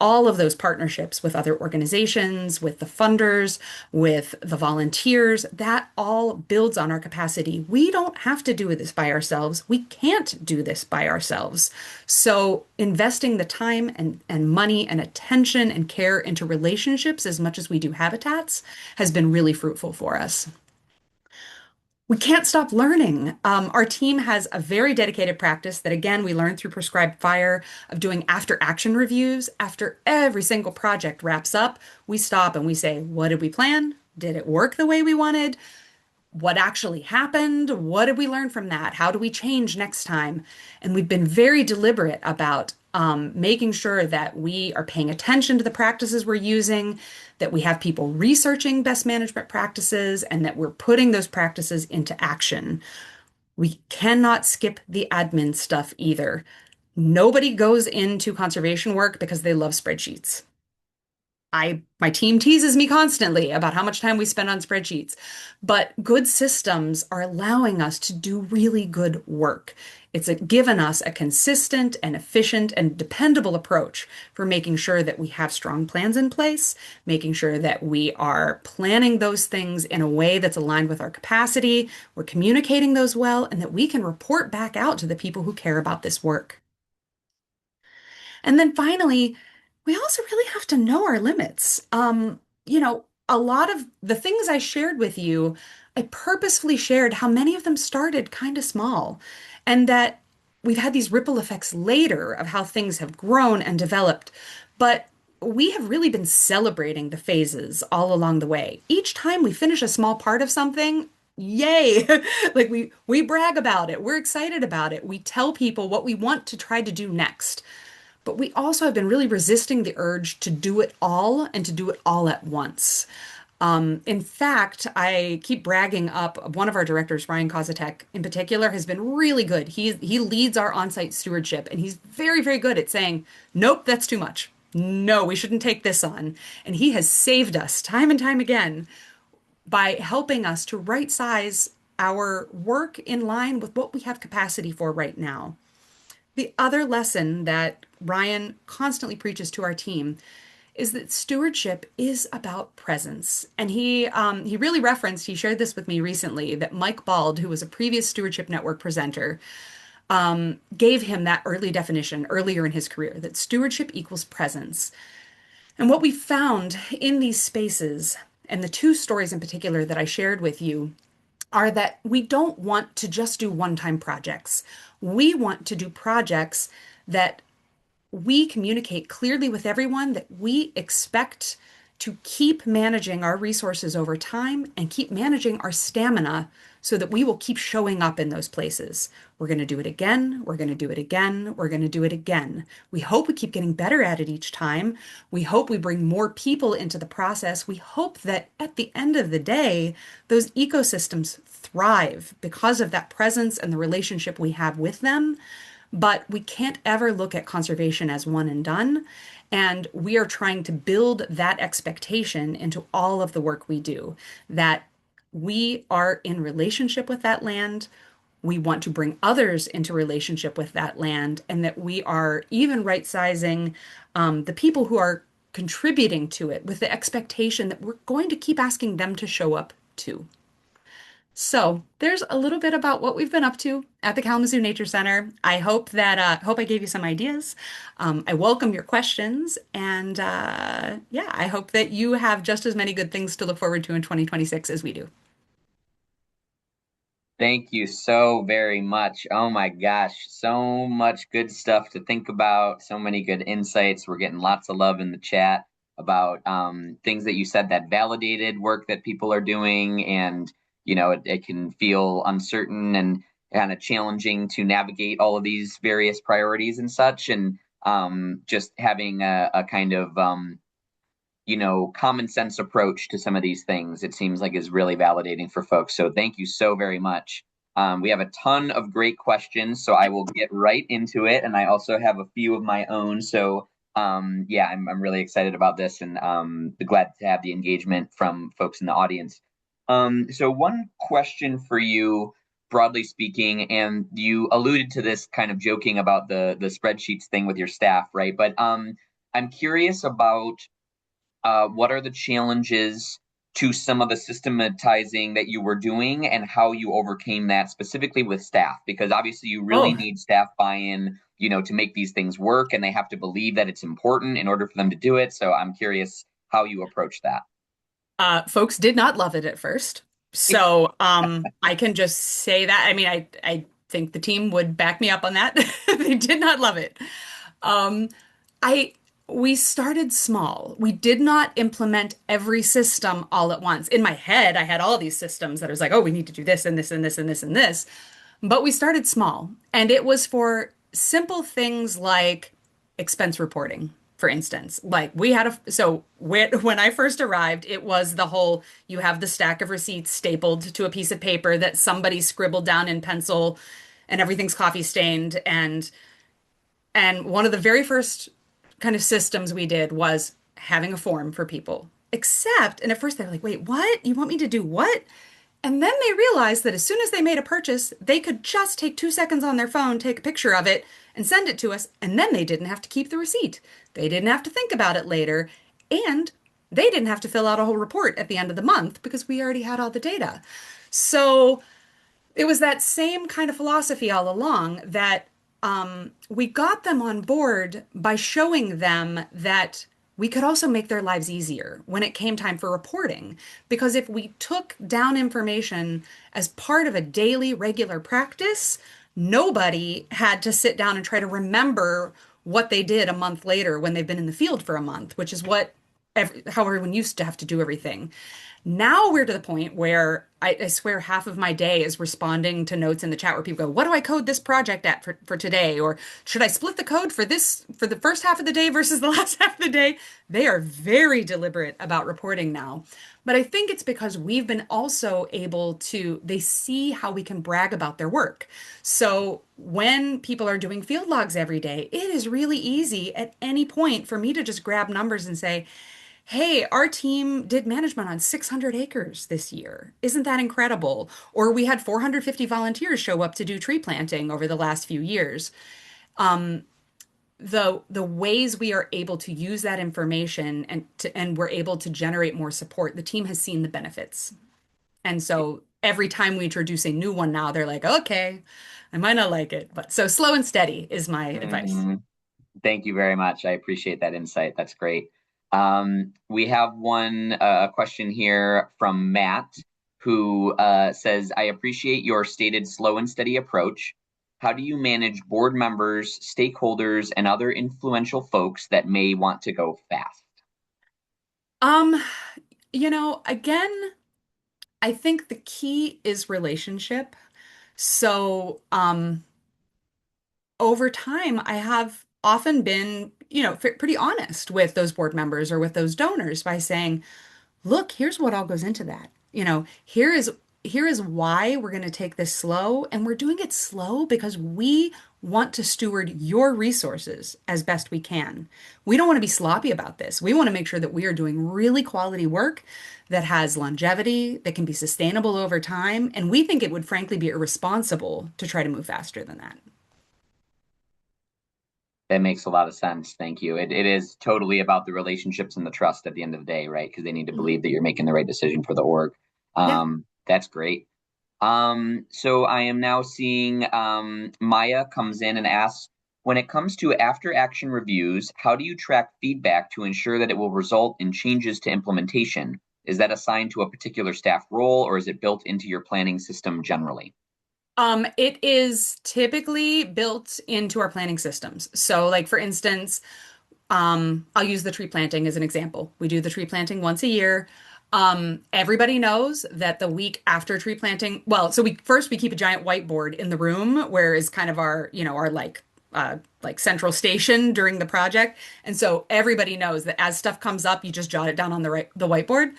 All of those partnerships with other organizations, with the funders, with the volunteers, that all builds on our capacity. We don't have to do this by ourselves. We can't do this by ourselves. So investing the time and money and attention and care into relationships as much as we do habitats has been really fruitful for us. We can't stop learning. Our team has a very dedicated practice that, again, we learned through Prescribed Fire of doing after action reviews. After every single project wraps up, we stop and we say, what did we plan? Did it work the way we wanted? What actually happened? What did we learn from that? How do we change next time? And we've been very deliberate about making sure that we are paying attention to the practices we're using, that we have people researching best management practices, and that we're putting those practices into action. We cannot skip the admin stuff either. Nobody goes into conservation work because they love spreadsheets. My team teases me constantly about how much time we spend on spreadsheets, but good systems are allowing us to do really good work. It's given us a consistent and efficient and dependable approach for making sure that we have strong plans in place, making sure that we are planning those things in a way that's aligned with our capacity, we're communicating those well, and that we can report back out to the people who care about this work. And then finally, we also really have to know our limits. A lot of the things I shared with you, I purposefully shared how many of them started kind of small, and that we've had these ripple effects later of how things have grown and developed. But we have really been celebrating the phases all along the way. Each time we finish a small part of something, yay! Like we brag about it. We're excited about it. We tell people what we want to try to do next. But we also have been really resisting the urge to do it all and to do it all at once. In fact, I keep bragging up one of our directors, Ryan Kozatek in particular, has been really good. He leads our on-site stewardship, and he's very, very good at saying, nope, that's too much. No, we shouldn't take this on. And he has saved us time and time again by helping us to right size our work in line with what we have capacity for right now. The other lesson that Ryan constantly preaches to our team is that stewardship is about presence. And he really referenced, he shared this with me recently, that Mike Bald, who was a previous Stewardship Network presenter, gave him that early definition earlier in his career, that stewardship equals presence. And what we found in these spaces, and the two stories in particular that I shared with you, are that we don't want to just do one-time projects. We want to do projects that we communicate clearly with everyone that we expect to keep managing our resources over time and keep managing our stamina so that we will keep showing up in those places. We're going to do it again. We're going to do it again. We're going to do it again. We hope we keep getting better at it each time. We hope we bring more people into the process. We hope that at the end of the day, those ecosystems thrive because of that presence and the relationship we have with them. But we can't ever look at conservation as one and done. And we are trying to build that expectation into all of the work we do, that we are in relationship with that land. We want to bring others into relationship with that land, and that we are even right sizing the people who are contributing to it with the expectation that we're going to keep asking them to show up too. So there's a little bit about what we've been up to at the Kalamazoo Nature Center. I hope that hope I gave you some ideas. I welcome your questions, and yeah, I hope that you have just as many good things to look forward to in 2026 as we do. Thank you so very much. Oh my gosh, so much good stuff to think about, so many good insights. We're getting lots of love in the chat about things that you said that validated work that people are doing. And, it can feel uncertain and kind of challenging to navigate all of these various priorities and such. And just having a kind of common sense approach to some of these things, it seems like is really validating for folks. So thank you so very much. We have a ton of great questions, so I will get right into it. And I also have a few of my own. So yeah, I'm really excited about this and glad to have the engagement from folks in the audience. So one question for you, broadly speaking, and you alluded to this kind of joking about the spreadsheets thing with your staff, right? But I'm curious about what are the challenges to some of the systematizing that you were doing and how you overcame that specifically with staff? Because obviously you really Oh, need staff buy-in, to make these things work, and they have to believe that it's important in order for them to do it. So I'm curious how you approach that. folks did not love it at first. So I can just say that. I mean, I think the team would back me up on that. They did not love it. Um, I we started small. We did not implement every system all at once. In my head, I had all these systems that I was like, oh, we need to do this and this and this and this and this. But we started small, and it was for simple things like expense reporting, for instance. Like we had when I first arrived, it was the whole you have the stack of receipts stapled to a piece of paper that somebody scribbled down in pencil and everything's coffee stained and one of the very first kind of systems we did was having a form for people. Except, and at first they were like, wait, what? You want me to do what? And then they realized that as soon as they made a purchase, they could just take 2 seconds on their phone, take a picture of it, and send it to us. And then they didn't have to keep the receipt. They didn't have to think about it later. And they didn't have to fill out a whole report at the end of the month because we already had all the data. So it was that same kind of philosophy all along that we got them on board by showing them that we could also make their lives easier when it came time for reporting. Because if we took down information as part of a daily regular practice, nobody had to sit down and try to remember what they did a month later when they've been in the field for a month, which is how everyone used to have to do everything. Now we're to the point where I swear half of my day is responding to notes in the chat where people go, what do I code this project at for today? Or should I split the code for the first half of the day versus the last half of the day? They are very deliberate about reporting now. But I think it's because we've been also they see how we can brag about their work. So when people are doing field logs every day, it is really easy at any point for me to just grab numbers and say, hey, our team did management on 600 acres this year. Isn't that incredible? Or we had 450 volunteers show up to do tree planting over the last few years. The ways we are able to use that information and we're able to generate more support, the team has seen the benefits. And so every time we introduce a new one now, they're like, okay, I might not like it. But so slow and steady is my advice. Mhm. Thank you very much. I appreciate that insight. That's great. We have one question here from Matt, who says, I appreciate your stated slow and steady approach. How do you manage board members, stakeholders, and other influential folks that may want to go fast? Um, again, I think the key is relationship. So, over time, I have often been, pretty honest with those board members or with those donors by saying, look, here's what all goes into that. Here is why we're going to take this slow, and we're doing it slow because we want to steward your resources as best we can. We don't want to be sloppy about this. We want to make sure that we are doing really quality work that has longevity, that can be sustainable over time, and we think it would frankly be irresponsible to try to move faster than that. That makes a lot of sense. Thank you. It is totally about the relationships and the trust at the end of the day, right? Because they need to Mhm. believe that you're making the right decision for the org. Yeah. That's great. So I am now seeing Maya comes in and asks, when it comes to after action reviews, how do you track feedback to ensure that it will result in changes to implementation? Is that assigned to a particular staff role or is it built into your planning system generally? It is typically built into our planning systems. So, like for instance, I'll use the tree planting as an example. We do the tree planting once a year. Everybody knows that the week after tree planting, well, so we keep a giant whiteboard in the room where is kind of our, our like central station during the project. And so everybody knows that as stuff comes up, you just jot it down on the whiteboard.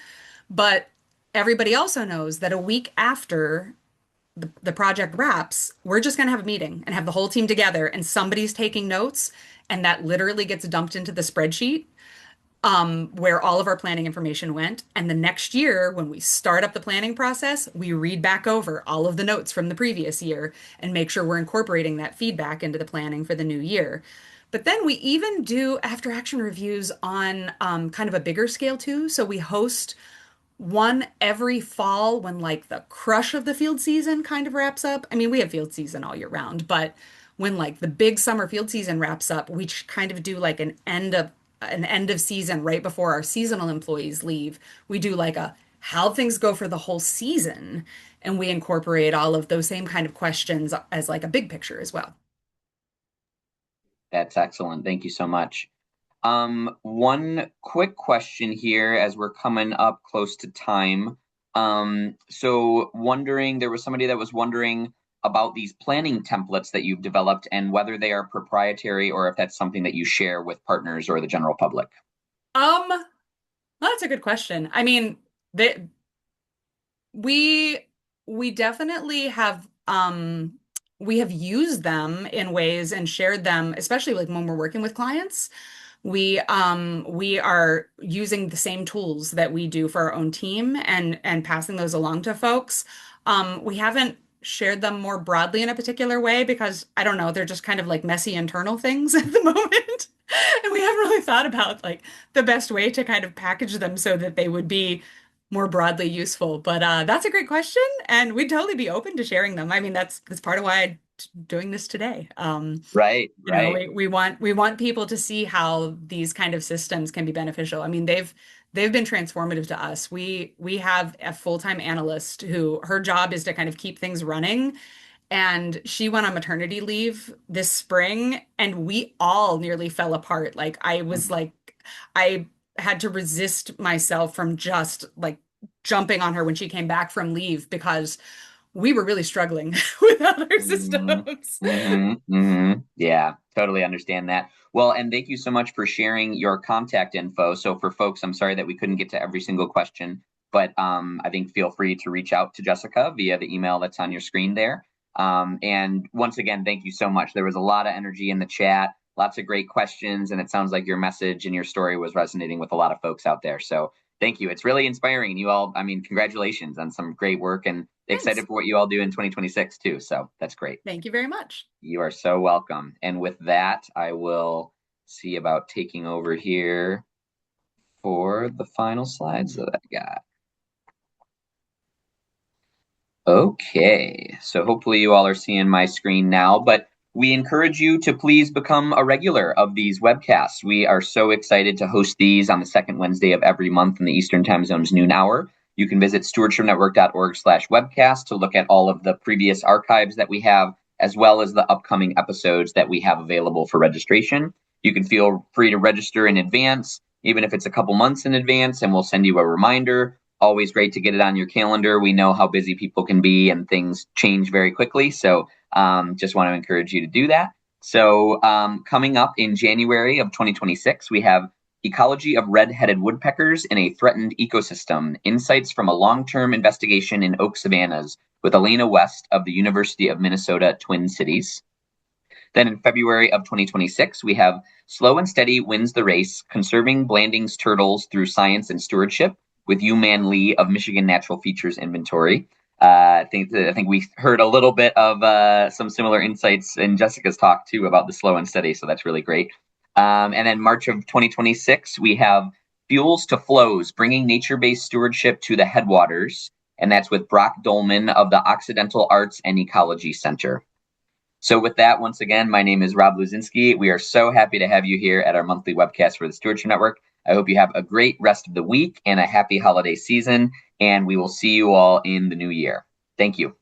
But everybody also knows that a week after the project wraps, we're just going to have a meeting and have the whole team together and somebody's taking notes and that literally gets dumped into the spreadsheet where all of our planning information went. And the next year, when we start up the planning process, we read back over all of the notes from the previous year and make sure we're incorporating that feedback into the planning for the new year. But then we even do after action reviews on kind of a bigger scale too. So we host one every fall when like the crush of the field season kind of wraps up. I mean, we have field season all year round, but when like the big summer field season wraps up, we kind of do like an end of season right before our seasonal employees leave. We do like a how things go for the whole season, and we incorporate all of those same kind of questions as like a big picture as well. That's excellent. Thank you so much. One quick question here as we're coming up close to time. So wondering, there was somebody that was wondering about these planning templates that you've developed and whether they are proprietary or if that's something that you share with partners or the general public. Um, well, that's a good question. I mean, they We we definitely have used them in ways and shared them, especially like when we're working with clients. We are using the same tools that we do for our own team and passing those along to folks. We haven't shared them more broadly in a particular way because I don't know, they're just kind of like messy internal things at the moment. And we haven't really thought about like the best way to kind of package them so that they would be more broadly useful. But that's a great question, and we'd totally be open to sharing them. I mean, that's part of why I'm doing this today. Right, right. We want people to see how these kind of systems can be beneficial. I mean, they've been transformative to us. We have a full-time analyst who her job is to kind of keep things running. And she went on maternity leave this spring, and we all nearly fell apart. Like I had to resist myself from just like jumping on her when she came back from leave because we were really struggling with other hmm systems. Yeah, totally understand that. Well, and thank you so much for sharing your contact info. So for folks, I'm sorry that we couldn't get to every single question, but I think feel free to reach out to Jessica via the email that's on your screen there. And once again, thank you so much. There was a lot of energy in the chat, lots of great questions, and it sounds like your message and your story was resonating with a lot of folks out there. So thank you. It's really inspiring. You all, I mean, congratulations on some great work and excited Thanks. for what you all do in 2026 too. So that's great. Thank you very much. You are so welcome. And with that, I will see about taking over here for the final slides that I got. Okay, so hopefully you all are seeing my screen now, but we encourage you to please become a regular of these webcasts. We are so excited to host these on the second Wednesday of every month in the Eastern Time Zone's noon hour. You can visit stewardshipnetwork.org/webcast to look at all of the previous archives that we have, as well as the upcoming episodes that we have available for registration. You can feel free to register in advance, even if it's a couple months in advance, and we'll send you a reminder. Always great to get it on your calendar. We know how busy people can be and things change very quickly. So just want to encourage you to do that. So coming up in January of 2026, we have Ecology of Red-Headed Woodpeckers in a Threatened Ecosystem, Insights from a Long-Term Investigation in Oak Savannas with Elena West of the University of Minnesota Twin Cities. Then in February of 2026, we have Slow and Steady Wins the Race, Conserving Blanding's Turtles Through Science and Stewardship with Yu Man Lee of Michigan Natural Features Inventory. I think we heard a little bit of some similar insights in Jessica's talk too about the slow and steady. So that's really great. And then March of 2026, we have Fuels to Flows, bringing nature-based stewardship to the headwaters. And that's with Brock Dolman of the Occidental Arts and Ecology Center. So with that, once again, my name is Rob Luzinski. We are so happy to have you here at our monthly webcast for the Stewardship Network. I hope you have a great rest of the week and a happy holiday season, and we will see you all in the new year. Thank you.